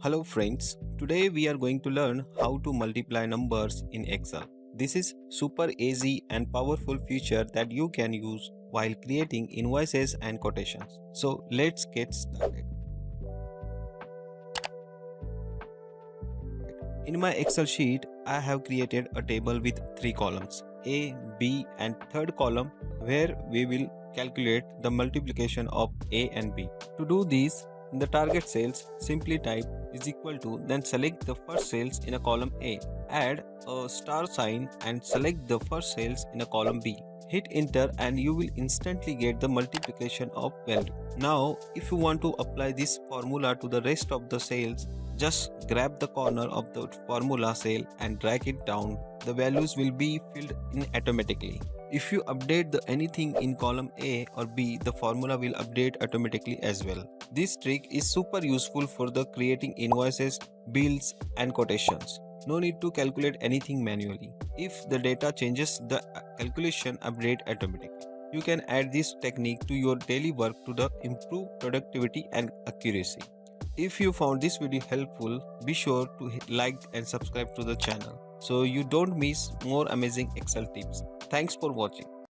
Hello friends, today we are going to learn how to multiply numbers in Excel. This is super easy and powerful feature that you can use while creating invoices and quotations. So let's get started. In my Excel sheet, I have created a table with 3 columns, A, B and third column where we will calculate the multiplication of A and B. To do this, in the target cells, simply type is equal to, then select the first cells in a column A. Add a star sign and select the first cells in a column B. Hit enter and you will instantly get the multiplication of value. Now, if you want to apply this formula to the rest of the cells, just grab the corner of the formula cell and drag it down. The values will be filled in automatically. If you update anything in column A or B, the formula will update automatically as well. This trick is super useful for the creating invoices, bills and quotations. No need to calculate anything manually. If the data changes, the calculation update automatically. You can add this technique to your daily work to improve productivity and accuracy. If you found this video helpful, be sure to like and subscribe to the channel so you don't miss more amazing Excel tips. Thanks for watching.